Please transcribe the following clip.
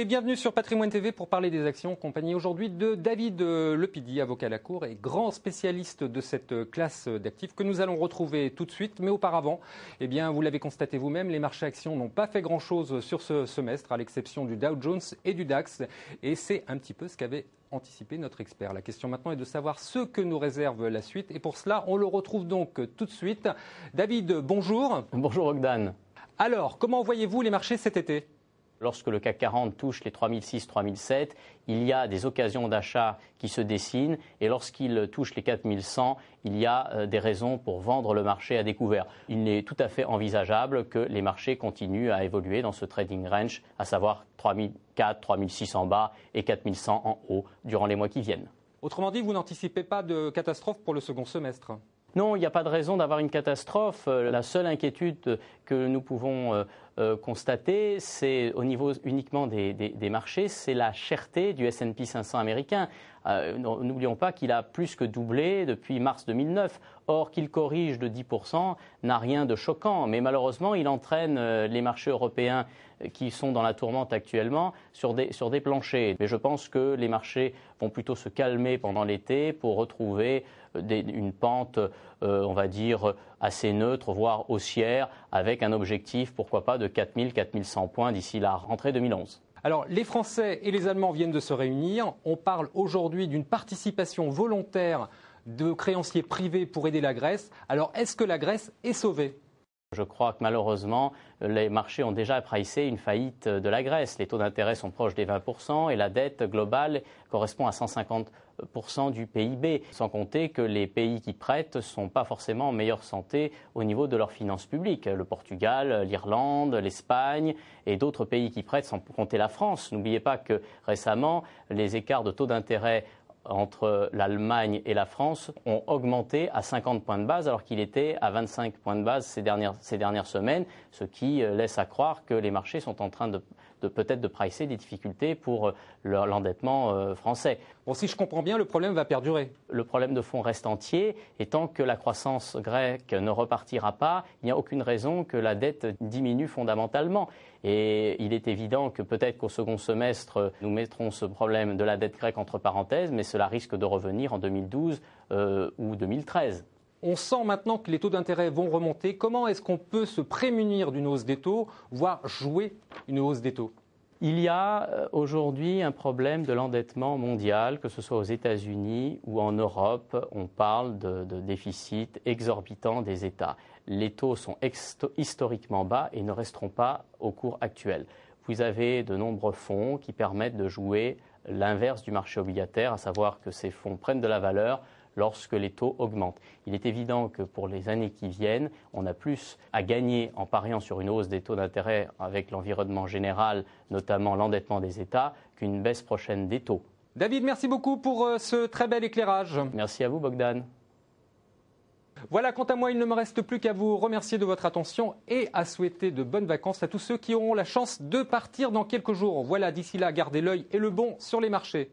et bienvenue sur Patrimoine TV pour parler des actions en compagnie aujourd'hui de David Lepidi, avocat à la Cour et grand spécialiste de cette classe d'actifs que nous allons retrouver tout de suite. Mais auparavant, eh bien, vous l'avez constaté vous-même, les marchés actions n'ont pas fait grand-chose sur ce semestre à l'exception du Dow Jones et du DAX. Et c'est un petit peu ce qu'avait anticipé notre expert. La question maintenant est de savoir ce que nous réserve la suite. Et pour cela, on le retrouve donc tout de suite. David, bonjour. Bonjour Bogdan. Alors, comment voyez-vous les marchés cet été ? Lorsque le CAC 40 touche les 3006, 3007, il y a des occasions d'achat qui se dessinent et lorsqu'il touche les 4100, il y a des raisons pour vendre le marché à découvert. Il est tout à fait envisageable que les marchés continuent à évoluer dans ce trading range, à savoir 3004, 3006 en bas et 4100 en haut durant les mois qui viennent. Autrement dit, vous n'anticipez pas de catastrophe pour le second semestre ? Non, il n'y a pas de raison d'avoir une catastrophe. La seule inquiétude que nous pouvons constater, c'est au niveau uniquement des marchés, c'est la cherté du S&P 500 américain. N'oublions pas qu'il a plus que doublé depuis mars 2009. Or, qu'il corrige de 10% n'a rien de choquant. Mais malheureusement, il entraîne les marchés européens qui sont dans la tourmente actuellement sur des planchers. Mais je pense que les marchés vont plutôt se calmer pendant l'été pour retrouver une pente, on va dire, assez neutre, voire haussière, avec un objectif, pourquoi pas, de 4000, 4100 points d'ici la rentrée 2011. Alors, les Français et les Allemands viennent de se réunir. On parle aujourd'hui d'une participation volontaire de créanciers privés pour aider la Grèce. Alors, est-ce que la Grèce est sauvée ? Je crois que malheureusement, les marchés ont déjà pricé une faillite de la Grèce. Les taux d'intérêt sont proches des 20% et la dette globale correspond à 150% du PIB. Sans compter que les pays qui prêtent ne sont pas forcément en meilleure santé au niveau de leurs finances publiques. Le Portugal, l'Irlande, l'Espagne et d'autres pays qui prêtent, sans compter la France. N'oubliez pas que récemment, les écarts de taux d'intérêt entre l'Allemagne et la France ont augmenté à 50 points de base alors qu'il était à 25 points de base ces dernières semaines, ce qui laisse à croire que les marchés sont en train de peut-être de pricer des difficultés pour l'endettement français. Bon, si je comprends bien, le problème va perdurer. Le problème de fond reste entier et tant que la croissance grecque ne repartira pas, il n'y a aucune raison que la dette diminue fondamentalement. Et il est évident que peut-être qu'au second semestre, nous mettrons ce problème de la dette grecque entre parenthèses, mais cela risque de revenir en 2012 ou 2013. On sent maintenant que les taux d'intérêt vont remonter. Comment est-ce qu'on peut se prémunir d'une hausse des taux, voire jouer une hausse des taux ? Il y a aujourd'hui un problème de l'endettement mondial, que ce soit aux États-Unis ou en Europe. On parle de déficit exorbitant des États. Les taux sont historiquement bas et ne resteront pas au cours actuel. Vous avez de nombreux fonds qui permettent de jouer l'inverse du marché obligataire, à savoir que ces fonds prennent de la valeur lorsque les taux augmentent. Il est évident que pour les années qui viennent, on a plus à gagner en pariant sur une hausse des taux d'intérêt avec l'environnement général, notamment l'endettement des États, qu'une baisse prochaine des taux. David, merci beaucoup pour ce très bel éclairage. Merci à vous, Bogdan. Voilà, quant à moi, il ne me reste plus qu'à vous remercier de votre attention et à souhaiter de bonnes vacances à tous ceux qui auront la chance de partir dans quelques jours. Voilà, d'ici là, gardez l'œil et le bon sur les marchés.